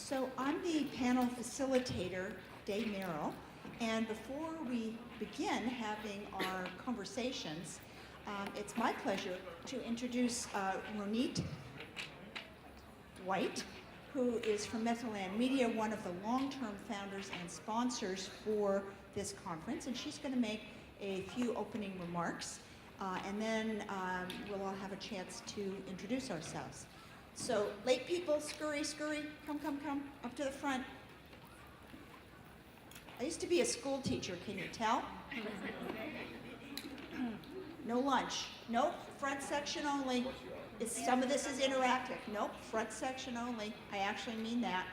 So I'm the panel facilitator, Dave Merrill, and before we begin having our conversations, it's my pleasure to introduce Ronit White, who is from Metroland Media, one of the long-term founders and sponsors for this conference, and she's going to make a few opening remarks, and then we'll all have a chance to introduce ourselves. So, late people, scurry, scurry, come, up to the front. I used to be a school teacher, can you tell? No lunch. Nope, front section only. Some of this is interactive. Nope, front section only. I actually mean that.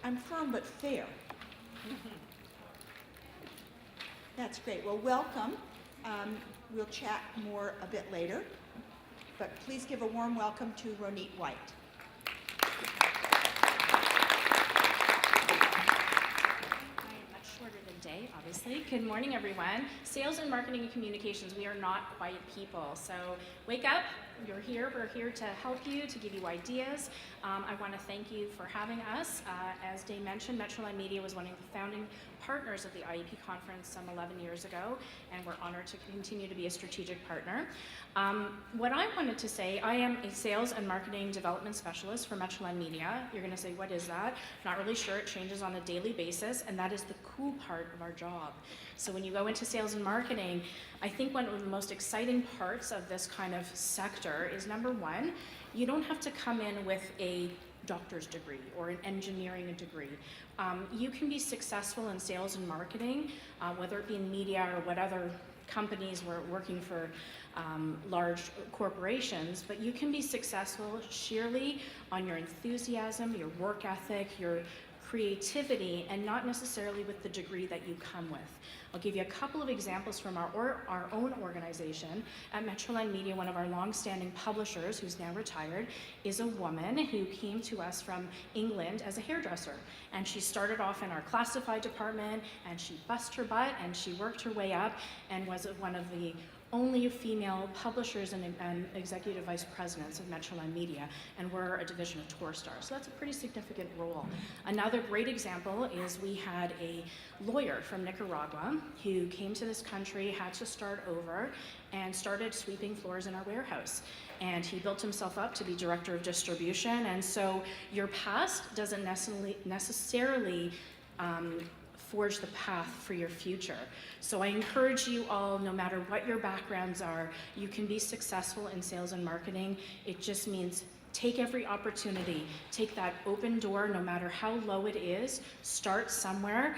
I'm firm but fair. That's great. Well, welcome. We'll chat more a bit later, but please give a warm welcome to Ronit White. Day, obviously. Good morning, everyone. Sales and marketing and communications, we are not quiet people. So wake up, you're here, we're here to help you, to give you ideas. I want to thank you for having us. As Dave mentioned, Metroland Media was one of the founding partners of the IEP conference some 11 years ago, and we're honored to continue to be a strategic partner. What I wanted to say, I am a sales and marketing development specialist for Metroland Media. You're going to say, what is that? Not really sure. It changes on a daily basis, and that is the cool part of our job. So when you go into sales and marketing, I think one of the most exciting parts of this kind of sector is, number one, you don't have to come in with a doctor's degree or an engineering degree. You can be successful in sales and marketing, whether it be in media or what other companies were working for large corporations, but you can be successful sheerly on your enthusiasm, your work ethic, your creativity, and not necessarily with the degree that you come with. I'll give you a couple of examples from our own organization. At Metroland Media, one of our long-standing publishers, who's now retired, is a woman who came to us from England as a hairdresser. And she started off in our classified department, and she bust her butt, and she worked her way up, and was one of the only female publishers and executive vice presidents of Metroland Media, and we're a division of Torstar. So that's a pretty significant role. Another great example is we had a lawyer from Nicaragua who came to this country, had to start over, and started sweeping floors in our warehouse. And he built himself up to be director of distribution, and so your past doesn't necessarily forge the path for your future. So I encourage you all, no matter what your backgrounds are, you can be successful in sales and marketing. It just means take every opportunity, take that open door, no matter how low it is, start somewhere.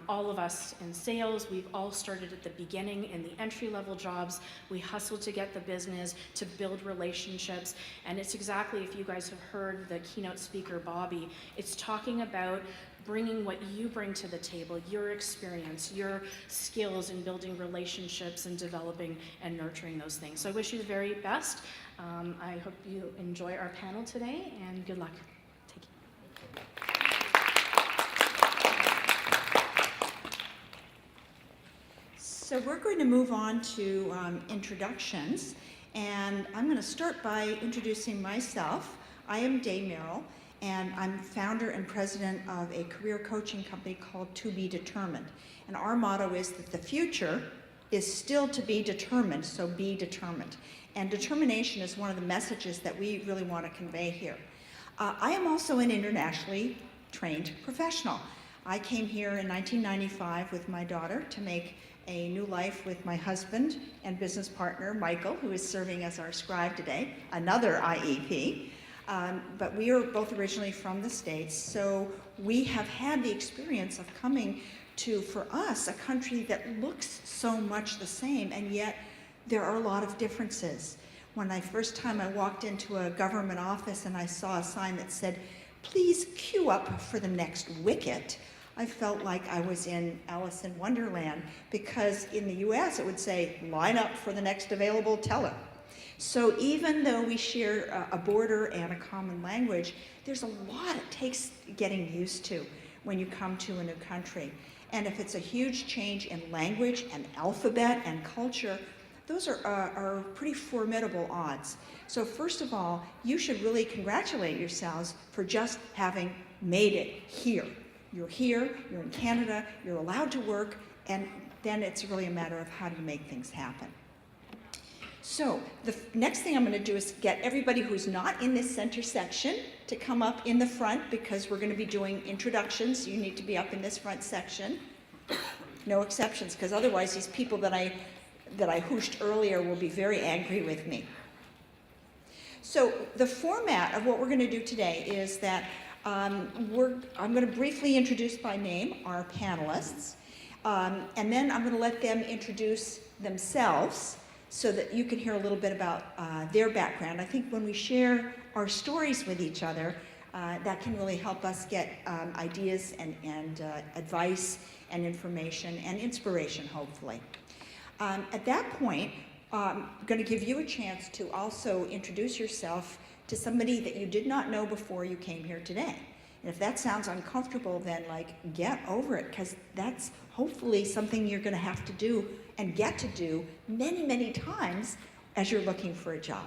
All of us in sales, we've all started at the beginning in the entry-level jobs. We hustle to get the business, to build relationships, and it's exactly, if you guys have heard the keynote speaker, Bobby, it's talking about bringing what you bring to the table, your experience, your skills in building relationships and developing and nurturing those things. So I wish you the very best. I hope you enjoy our panel today, and good luck. Take care. So we're going to move on to introductions, and I'm going to start by introducing myself. I am Dave Merrill, and I'm founder and president of a career coaching company called To Be Determined. And our motto is that the future is still to be determined, so be determined. And determination is one of the messages that we really want to convey here. I am also an internationally trained professional. I came here in 1995 with my daughter to make a new life with my husband and business partner, Michael, who is serving as our scribe today, another IEP. But we are both originally from the States, so we have had the experience of coming to, for us, a country that looks so much the same, and yet there are a lot of differences. When I first time I walked into a government office and I saw a sign that said, "Please queue up for the next wicket," I felt like I was in Alice in Wonderland, because in the US it would say, "Line up for the next available teller." So even though we share a border and a common language, there's a lot it takes getting used to when you come to a new country. And if it's a huge change in language and alphabet and culture, those are pretty formidable odds. So first of all, you should really congratulate yourselves for just having made it here. You're here, you're in Canada, you're allowed to work, and then it's really a matter of how do you make things happen. So the next thing I'm going to do is get everybody who's not in this center section to come up in the front, because we're going to be doing introductions. You need to be up in this front section. No exceptions, because otherwise these people that I hooshed earlier will be very angry with me. So the format of what we're going to do today is that I'm going to briefly introduce by name our panelists, and then I'm going to let them introduce themselves so that you can hear a little bit about their background. I think when we share our stories with each other, that can really help us get ideas and advice and information and inspiration, hopefully. At that point, I'm going to give you a chance to also introduce yourself to somebody that you did not know before you came here today. And if that sounds uncomfortable, then get over it, because that's hopefully something you're going to have to do and get to do many, many times as you're looking for a job.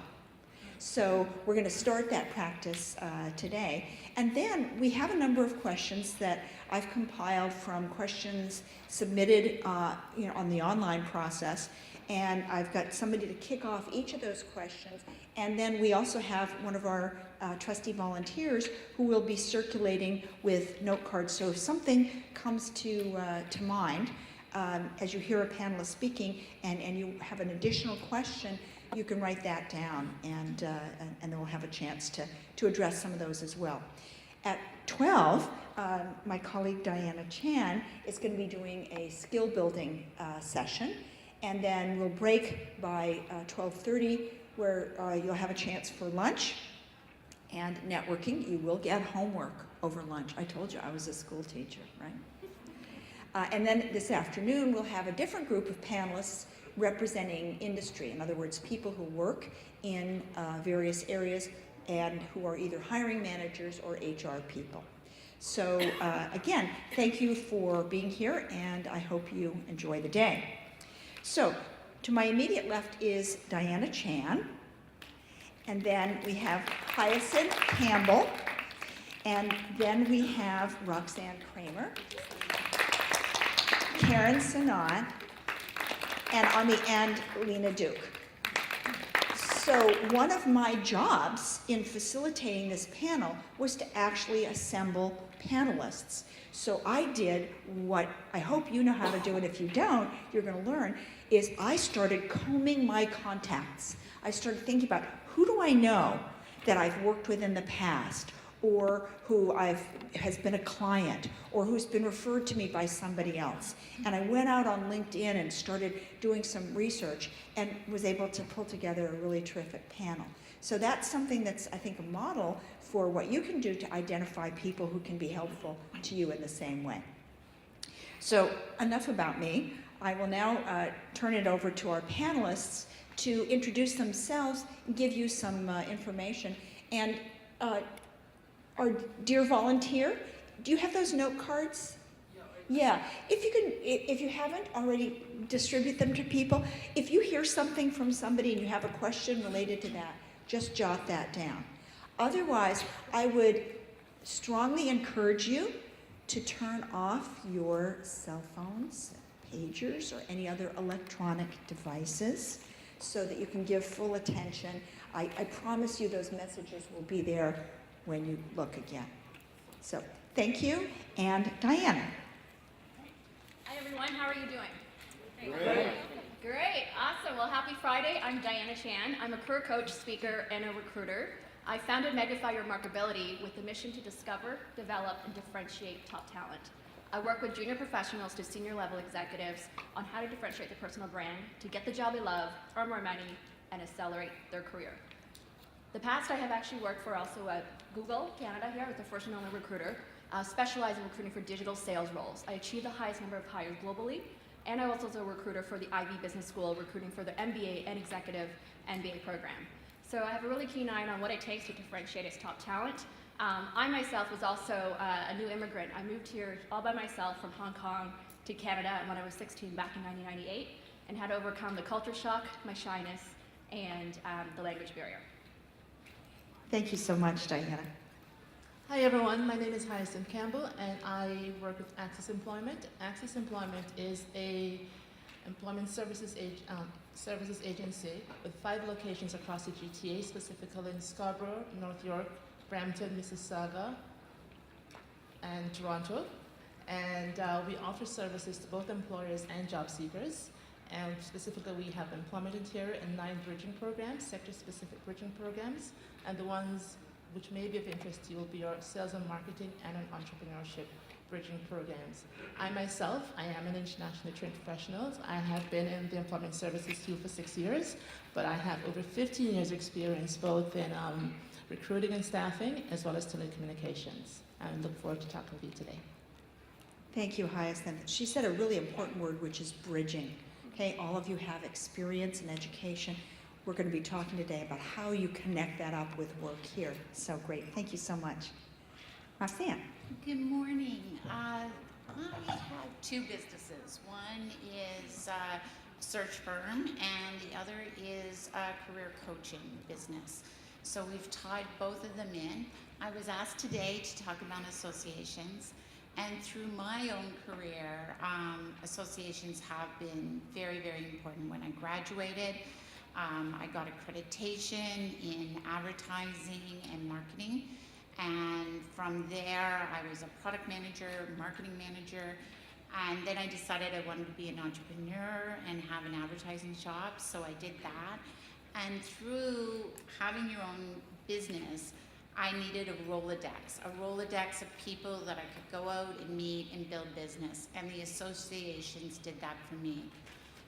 So we're going to start that practice today. And then we have a number of questions that I've compiled from questions submitted on the online process. And I've got somebody to kick off each of those questions. And then we also have one of our trustee volunteers who will be circulating with note cards. So if something comes to mind as you hear a panelist speaking and you have an additional question, you can write that down, and then we'll have a chance to address some of those as well. At 12, my colleague Diana Chan is going to be doing a skill building session, and then we'll break by 12:30, where you'll have a chance for lunch and networking. You will get homework over lunch. I told you I was a school teacher, right? And then this afternoon, we'll have a different group of panelists representing industry. In other words, people who work in various areas and who are either hiring managers or HR people. So again, thank you for being here, and I hope you enjoy the day. So to my immediate left is Diana Chan, and then we have Hyacinth Campbell, and then we have Roxanne Kramer, Karen Sanat, and on the end, Lena Duke. So one of my jobs in facilitating this panel was to actually assemble panelists. So I did what I hope you know how to do, and if you don't, you're going to learn, is I started combing my contacts. I started thinking about, who do I know that I've worked with in the past, or who has been a client, or who's been referred to me by somebody else. And I went out on LinkedIn and started doing some research and was able to pull together a really terrific panel. So that's something that's, I think, a model for what you can do to identify people who can be helpful to you in the same way. So enough about me. I will now turn it over to our panelists to introduce themselves and give you some information. And our dear volunteer, do you have those note cards? Yeah. If you haven't already, distribute them to people. If you hear something from somebody and you have a question related to that, just jot that down. Otherwise, I would strongly encourage you to turn off your cell phones, pagers, or any other electronic devices so that you can give full attention. I promise you those messages will be there when you look again. So thank you, and Diana. Hi everyone, how are you doing? Great. Great, awesome. Well, happy Friday. I'm Diana Chan. I'm a career coach, speaker, and a recruiter. I founded Magnify Your Marketability with the mission to discover, develop, and differentiate top talent. I work with junior professionals to senior level executives on how to differentiate their personal brand, to get the job they love, earn more money, and accelerate their career. The past, I have actually worked for also Google Canada here as the first and only recruiter, specializing in recruiting for digital sales roles. I achieved the highest number of hires globally, and I was also a recruiter for the Ivy Business School, recruiting for their MBA and executive MBA program. So I have a really keen eye on what it takes to differentiate its top talent. I myself was also a new immigrant. I moved here all by myself from Hong Kong to Canada when I was 16 back in 1998. and how to overcome the culture shock, my shyness, and the language barrier. Thank you so much, Diana. Hi everyone, my name is Hyacinth Campbell and I work with Access Employment. Access Employment is a employment services agency with 5 locations across the GTA, specifically in Scarborough, North York, Brampton, Mississauga, and Toronto. And we offer services to both employers and job seekers. And specifically, we have employment interior and 9 bridging programs, sector-specific bridging programs. And the ones which may be of interest to you will be our sales and marketing and an entrepreneurship bridging programs. I myself, I am an internationally trained professional. I have been in the employment services field for 6 years, but I have over 15 years experience both in recruiting and staffing, as well as telecommunications. I look forward to talking with you today. Thank you, Hyacinth. She said a really important word, which is bridging. Okay, all of you have experience in education. We're going to be talking today about how you connect that up with work here. So great. Thank you so much. Roxanne. Good morning. I have 2 businesses. One is a search firm and the other is a career coaching business. So we've tied both of them in. I was asked today to talk about associations. And through my own career, associations have been very, very important. When I graduated, I got accreditation in advertising and marketing. And from there, I was a product manager, marketing manager. And then I decided I wanted to be an entrepreneur and have an advertising shop, so I did that. And through having your own business, I needed a Rolodex of people that I could go out and meet and build business, and the associations did that for me.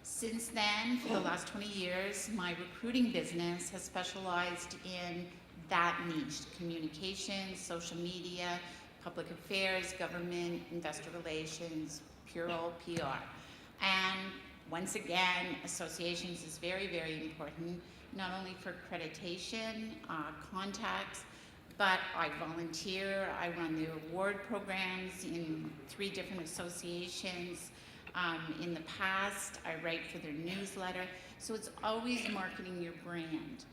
Since then, for the last 20 years, my recruiting business has specialized in that niche: communications, social media, public affairs, government, investor relations, pure old PR. And once again, associations is very, very important, not only for accreditation, contacts, but I volunteer. I run the award programs in 3 different associations. In the past, I write for their newsletter. So it's always marketing your brand.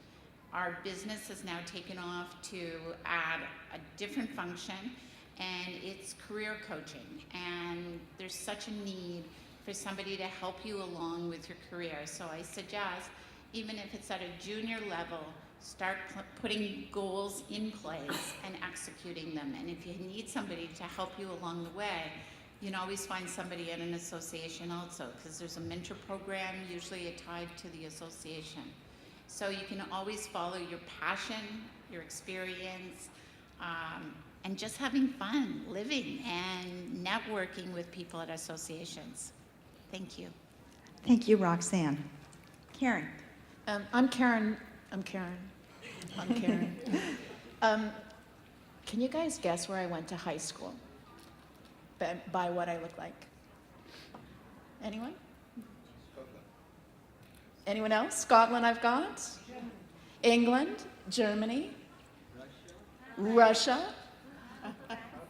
Our business has now taken off to add a different function, and it's career coaching. And there's such a need for somebody to help you along with your career. So I suggest, even if it's at a junior level, start putting goals in place and executing them. And if you need somebody to help you along the way, you can always find somebody at an association also, because there's a mentor program usually tied to the association. So you can always follow your passion, your experience, and just having fun, living and networking with people at associations. Thank you. Thank you, Roxanne. Karen. I'm Karen. Can you guys guess where I went to high school? By what I look like? Anyone? Scotland. Anyone else? Scotland I've got. England, Germany, Russia.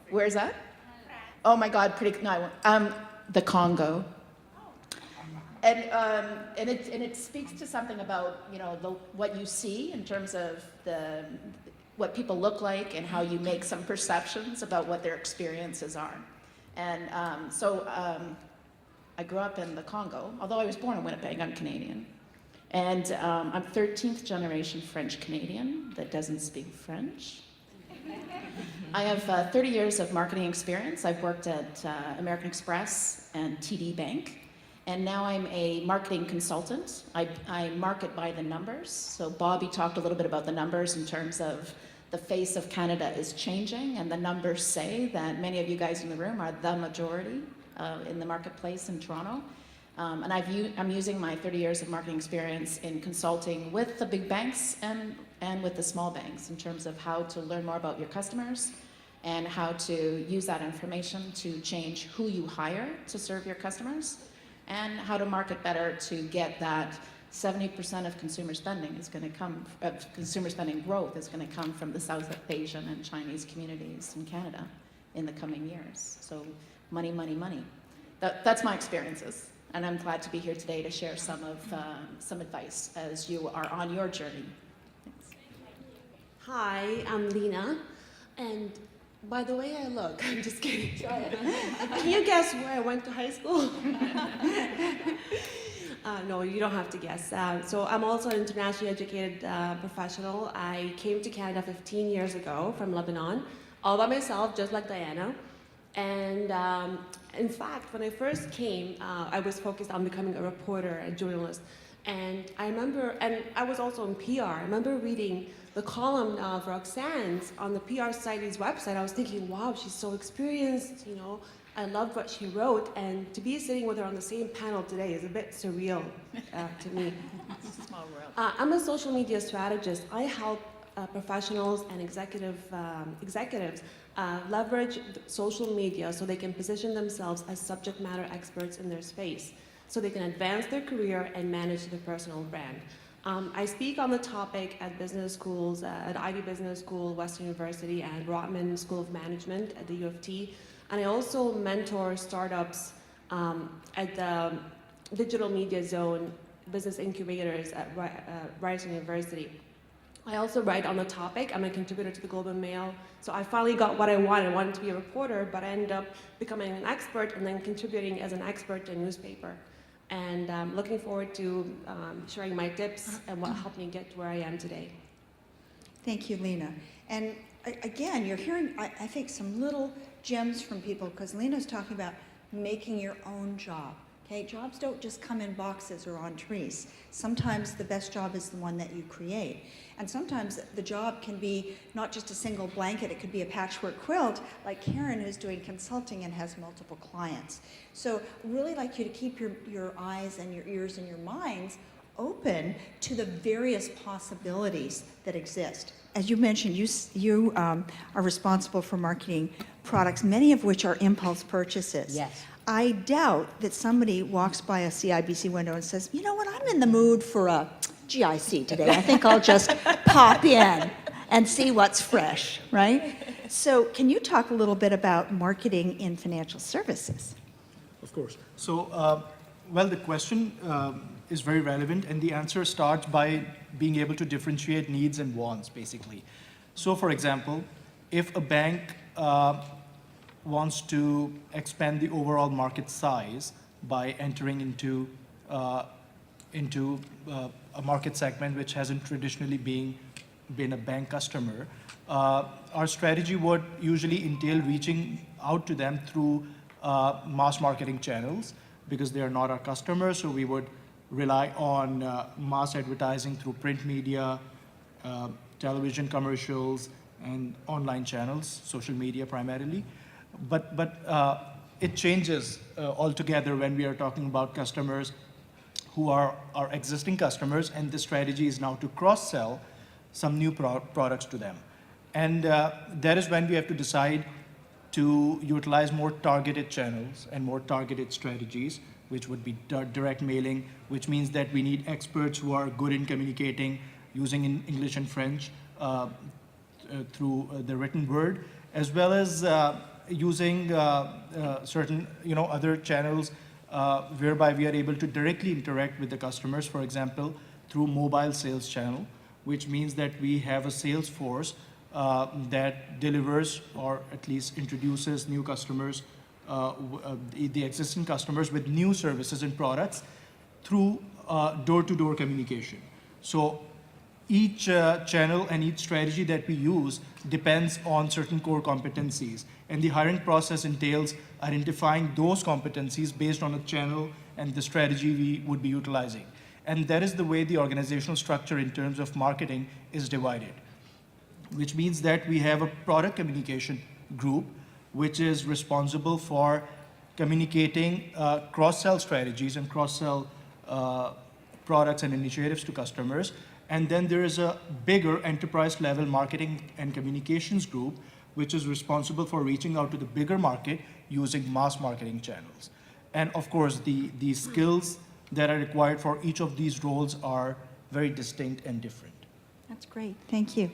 Where's that? Oh my God, the Congo. And it speaks to something about, you know, what you see in terms of what people look like and how you make some perceptions about what their experiences are. And I grew up in the Congo, although I was born in Winnipeg. I'm Canadian. And I'm 13th generation French Canadian that doesn't speak French. I have 30 years of marketing experience. I've worked at American Express and TD Bank. And now I'm a marketing consultant. I market by the numbers. So Bobby talked a little bit about the numbers in terms of the face of Canada is changing, and the numbers say that many of you guys in the room are the majority in the marketplace in Toronto. And I'm using my 30 years of marketing experience in consulting with the big banks and with the small banks in terms of how to learn more about your customers and how to use that information to change who you hire to serve your customers, and how to market better to get that 70% of consumer spending consumer spending growth is going to come from the South Asian and Chinese communities in Canada in the coming years. So money, money, money. That's my experiences. And I'm glad to be here today to share some advice as you are on your journey. Thanks. Hi, I'm Lena, and by the way I look, I'm just kidding. Can you guess where I went to high school? No, you don't have to guess. So I'm also an internationally educated professional. I came to Canada 15 years ago from Lebanon, all by myself, just like Diana. And in fact, when I first came, I was focused on becoming a reporter, a journalist. And I remember, and I was also in PR. I remember reading the column of Roxanne's on the PR Society's website. I was thinking, wow, she's so experienced, you know. I loved what she wrote, and to be sitting with her on the same panel today is a bit surreal to me. It's a small world. I'm a social media strategist. I help professionals and executives leverage social media so they can position themselves as subject matter experts in their space, so they can advance their career and manage their personal brand. I speak on the topic at business schools, at Ivy Business School, Western University, and Rotman School of Management at the U of T. And I also mentor startups at the Digital Media Zone business incubators at Ryerson University. I also write on the topic. I'm a contributor to the Globe and Mail. So I finally got what I wanted. I wanted to be a reporter, but I ended up becoming an expert and then contributing as an expert to a newspaper. And looking forward to sharing my tips and what helped me get to where I am today. Thank you, Lena. And again, you're hearing, I think, some little gems from people, because Lena's talking about making your own job. Okay, jobs don't just come in boxes or on trees. Sometimes the best job is the one that you create. And sometimes the job can be not just a single blanket, it could be a patchwork quilt, like Karen, who's doing consulting and has multiple clients. So really like you to keep your eyes and your ears and your minds open to the various possibilities that exist. As you mentioned, you are responsible for marketing products, many of which are impulse purchases. Yes. I doubt that somebody walks by a CIBC window and says, you know what, I'm in the mood for a GIC today. I think I'll just pop in and see what's fresh, right? So can you talk a little bit about marketing in financial services? Of course. So, well, the question is very relevant, and the answer starts by being able to differentiate needs and wants, basically. So, for example, if a bank wants to expand the overall market size by entering into a market segment which hasn't traditionally been a bank customer, our strategy would usually entail reaching out to them through mass marketing channels, because they are not our customers. So we would rely on mass advertising through print media, television commercials, and online channels, social media primarily. But it changes altogether when we are talking about customers who are our existing customers, and the strategy is now to cross-sell some new products to them. And that is when we have to decide to utilize more targeted channels and more targeted strategies, which would be direct mailing, which means that we need experts who are good in communicating using English and French through the written word, as well as using certain other channels whereby we are able to directly interact with the customers, for example, through mobile sales channel, which means that we have a sales force that delivers or at least introduces new customers, the existing customers, with new services and products through door-to-door communication. So each channel and each strategy that we use depends on certain core competencies. And the hiring process entails identifying those competencies based on a channel and the strategy we would be utilizing. And that is the way the organizational structure in terms of marketing is divided, which means that we have a product communication group which is responsible for communicating cross-sell strategies and cross-sell products and initiatives to customers. And then there is a bigger enterprise level marketing and communications group which is responsible for reaching out to the bigger market using mass marketing channels. And of course, the skills that are required for each of these roles are very distinct and different. That's great, thank you.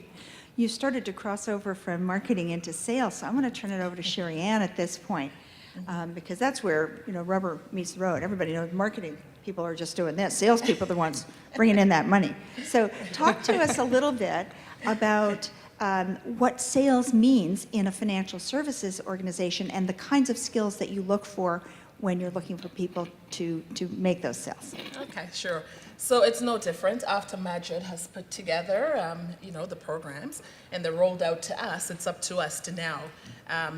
You started to cross over from marketing into sales, so I'm going to turn it over to Sherry Ann at this point. because that's where, rubber meets the road. Everybody knows marketing people are just doing this. Salespeople are the ones bringing in that money. So talk to us a little bit about what sales means in a financial services organization and the kinds of skills that you look for when you're looking for people to make those sales. Okay, sure. So it's no different. After Majid has put together, the programs, and they're rolled out to us, it's up to us to now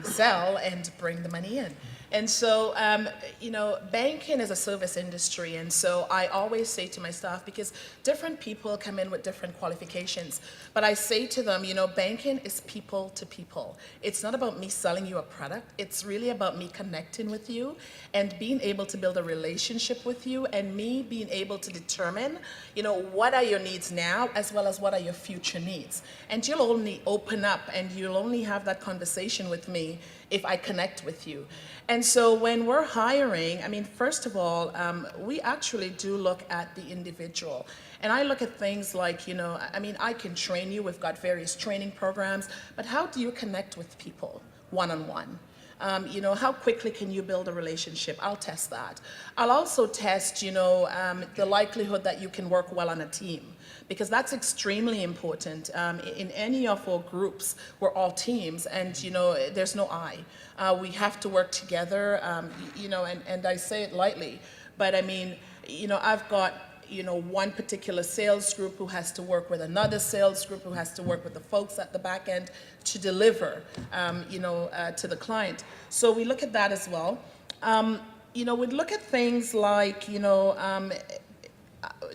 sell and bring the money in. And so, banking is a service industry, and so I always say to my staff, because different people come in with different qualifications, but I say to them, banking is people to people. It's not about me selling you a product. It's really about me connecting with you and being able to build a relationship with you, and me being able to determine, what are your needs now as well as what are your future needs. And you'll only open up and you'll only have that conversation with me if I connect with you. And so when we're hiring, first of all, we actually do look at the individual. And I look at things like, I can train you. We've got various training programs, but how do you connect with people one-on-one? How quickly can you build a relationship? I'll test that. I'll also test, the likelihood that you can work well on a team, because that's extremely important. In any of our groups, we're all teams, and there's no I. We have to work together, and I say it lightly, but I've got one particular sales group who has to work with another sales group who has to work with the folks at the back end to deliver, to the client. So we look at that as well. We look at things like,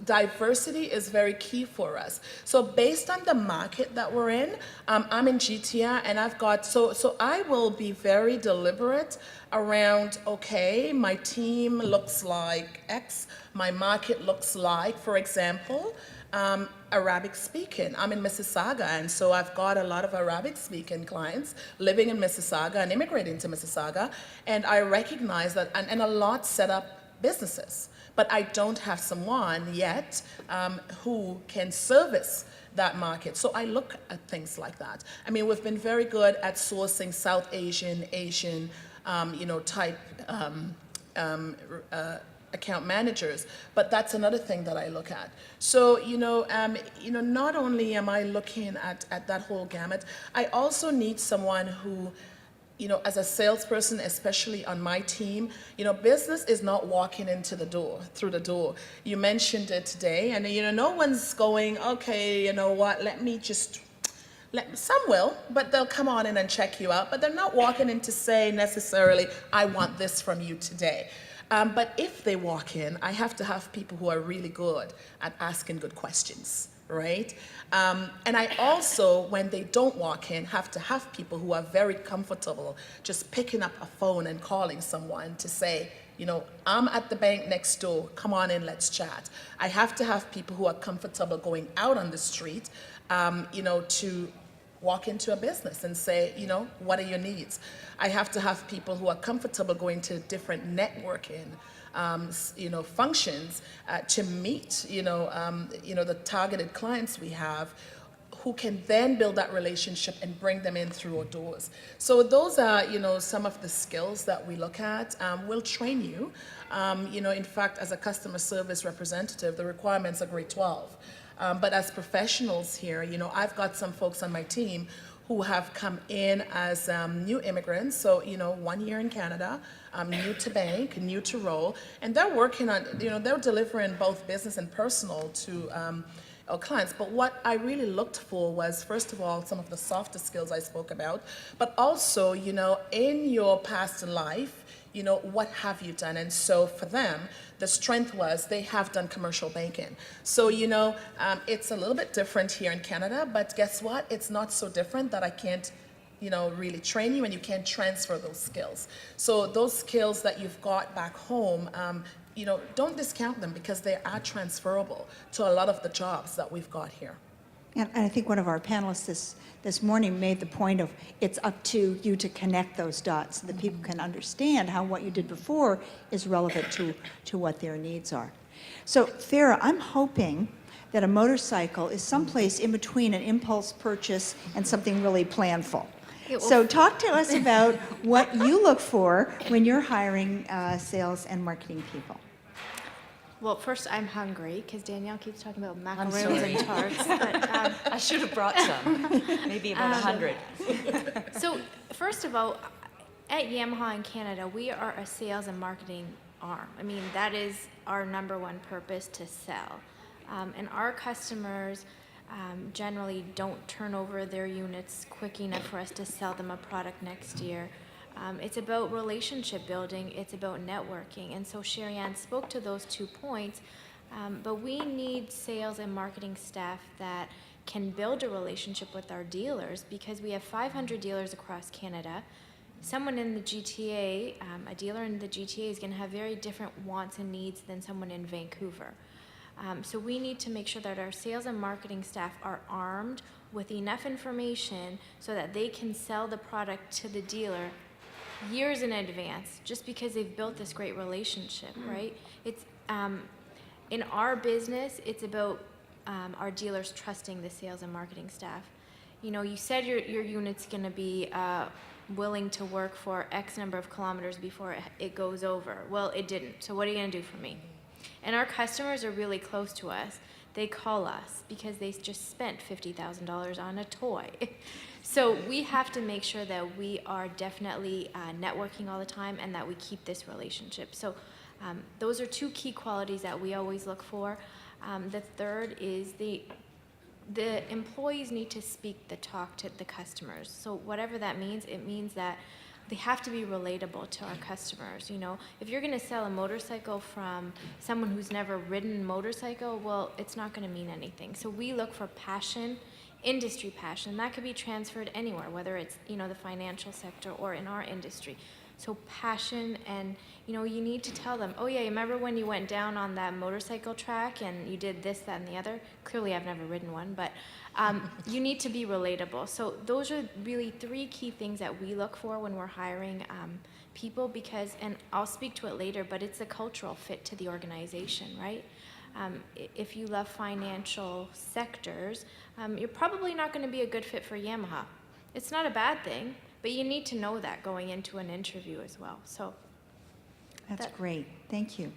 diversity is very key for us. So based on the market that we're in, I'm in GTA, and I've got, so I will be very deliberate around, okay, my team looks like X, my market looks like, for example, Arabic speaking. I'm in Mississauga, and so I've got a lot of Arabic speaking clients living in Mississauga and immigrating to Mississauga, and I recognize that, and a lot set up businesses. But I don't have someone yet who can service that market. So I look at things like that. We've been very good at sourcing South Asian, type account managers, but that's another thing that I look at. So, not only am I looking at that whole gamut, I also need someone who, as a salesperson, especially on my team, business is not walking through the door. You mentioned it today, and no one's going, okay, some will, but they'll come on in and check you out, but they're not walking in to say necessarily, I want this from you today. But if they walk in, I have to have people who are really good at asking good questions, right? And I also, when they don't walk in, have to have people who are very comfortable just picking up a phone and calling someone to say, I'm at the bank next door, come on in, let's chat. I have to have people who are comfortable going out on the street, to walk into a business and say, what are your needs? I have to have people who are comfortable going to different networking functions to meet, the targeted clients we have, who can then build that relationship and bring them in through our doors. So those are, some of the skills that we look at. We'll train you. In fact, as a customer service representative, the requirements are grade 12. But as professionals here, I've got some folks on my team who have come in as new immigrants, so 1 year in Canada, new to bank, new to role, and they're working on, they're delivering both business and personal to our clients. But what I really looked for was, first of all, some of the softer skills I spoke about, but also, in your past life, what have you done? And so for them, the strength was they have done commercial banking. So, it's a little bit different here in Canada, but guess what? It's not so different that I can't, really train you, and you can't transfer those skills. So those skills that you've got back home, don't discount them, because they are transferable to a lot of the jobs that we've got here. And I think one of our panelists this morning made the point of it's up to you to connect those dots so that people can understand how what you did before is relevant to what their needs are. So Farah, I'm hoping that a motorcycle is someplace in between an impulse purchase and something really planful. So talk to us about what you look for when you're hiring sales and marketing people. Well, first, I'm hungry because Danielle keeps talking about I'm macaroons sorry. and tarts. But, I should have brought some, maybe about 100. so, first of all, at Yamaha in Canada, we are a sales and marketing arm. I mean, that is our number one purpose, to sell. And our customers generally don't turn over their units quick enough for us to sell them a product next year. It's about relationship building, it's about networking. And so Sherry Ann spoke to those 2 points, but we need sales and marketing staff that can build a relationship with our dealers, because we have 500 dealers across Canada. Someone in the GTA, a dealer in the GTA, is going to have very different wants and needs than someone in Vancouver. So we need to make sure that our sales and marketing staff are armed with enough information so that they can sell the product to the dealer years in advance, just because they've built this great relationship, right? It's in our business, it's about our dealers trusting the sales and marketing staff. You know, you said your unit's going to be willing to work for X number of kilometers before it goes over. Well, it didn't. So what are you going to do for me? And our customers are really close to us. They call us because they just spent $50,000 on a toy. So we have to make sure that we are definitely networking all the time and that we keep this relationship. So those are 2 key qualities that we always look for. The third is the employees need to speak the talk to the customers. So whatever that means, it means that they have to be relatable to our customers. You know, if you're going to sell a motorcycle from someone who's never ridden a motorcycle, well, it's not going to mean anything. So we look for passion, industry passion. That could be transferred anywhere, whether it's, you know, the financial sector or in our industry. So passion, and, you know, you need to tell them, oh yeah, you remember when you went down on that motorcycle track and you did this, that, and the other? Clearly I've never ridden one, but you need to be relatable. So those are really 3 key things that we look for when we're hiring people, because, and I'll speak to it later, but it's a cultural fit to the organization, right? If you love financial sectors, you're probably not going to be a good fit for Yamaha. It's not a bad thing, but you need to know that going into an interview as well. So That's great. Thank you.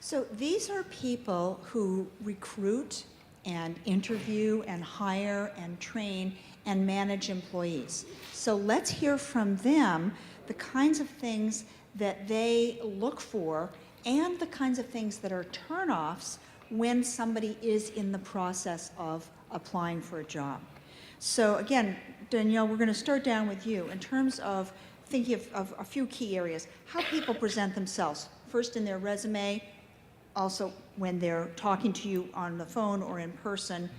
So these are people who recruit and interview and hire and train and manage employees. So let's hear from them the kinds of things that they look for and the kinds of things that are turnoffs when somebody is in the process of applying for a job. So again, Danielle, we're going to start down with you in terms of thinking of a few key areas. How people present themselves, first in their resume, also when they're talking to you on the phone or in person,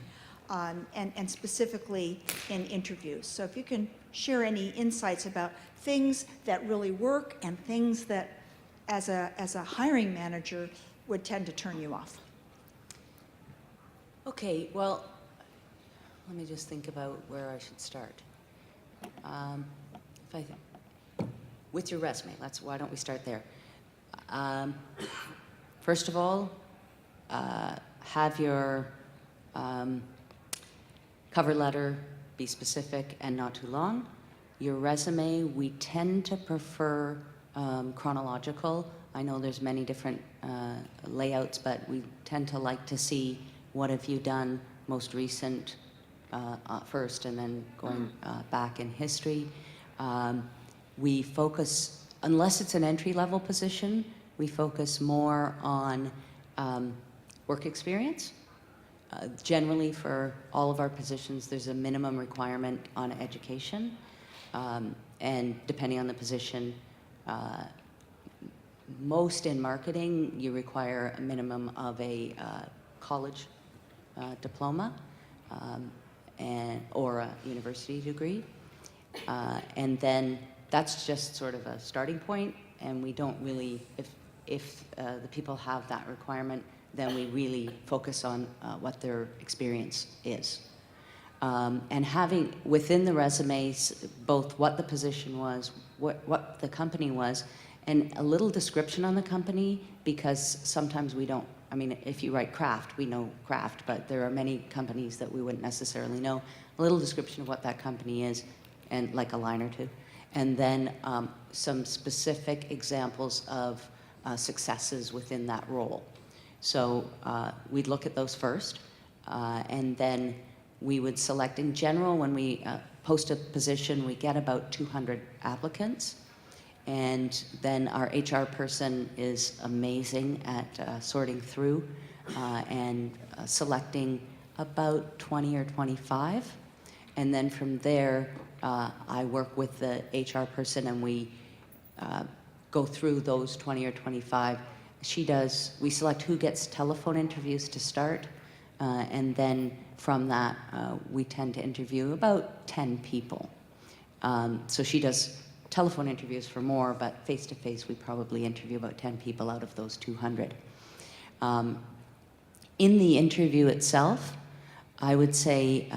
and specifically in interviews. So if you can share any insights about things that really work and things that, as a hiring manager, would tend to turn you off. Okay, well, let me just think about where I should start. With your resume, why don't we start there? First of all, have your cover letter be specific and not too long. Your resume, we tend to prefer chronological. I know there's many different layouts, but we tend to like to see what have you done most recent first, and then going back in history. We focus, unless it's an entry-level position, we focus more on work experience. Generally, for all of our positions, there's a minimum requirement on education, and depending on the position, most in marketing, you require a minimum of a college diploma or a university degree. And then that's just sort of a starting point, and we don't really, if the people have that requirement, then we really focus on what their experience is. And having within the resumes both what the position was, what the company was, and a little description on the company, because sometimes we don't, I mean, if you write craft, we know craft, but there are many companies that we wouldn't necessarily know. A little description of what that company is and like a line or two, and then some specific examples of successes within that role. So we'd look at those first, and then we would select, in general, when we post a position, we get about 200 applicants. And then our HR person is amazing at sorting through and selecting about 20 or 25. And then from there, I work with the HR person and we go through those 20 or 25. We select who gets telephone interviews to start. And then from that, we tend to interview about 10 people. So she does telephone interviews for more, but face-to-face, we probably interview about 10 people out of those 200. In the interview itself, I would say,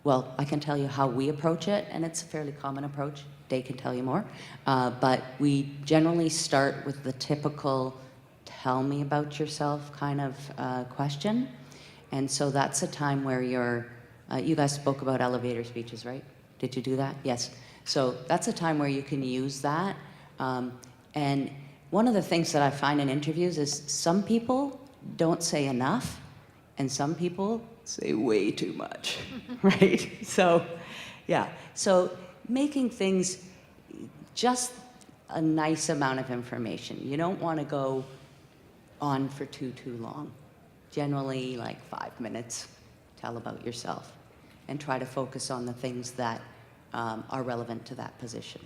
well, I can tell you how we approach it, and it's a fairly common approach. Day can tell you more. But we generally start with the typical tell me about yourself kind of question. And so that's a time where you guys spoke about elevator speeches, right? Did you do that? Yes. So that's a time where you can use that. And one of the things that I find in interviews is some people don't say enough, and some people say way too much, right? So, yeah. So making things just a nice amount of information. You don't want to go on for too long. Generally, like 5 minutes, tell about yourself, and try to focus on the things that are relevant to that position.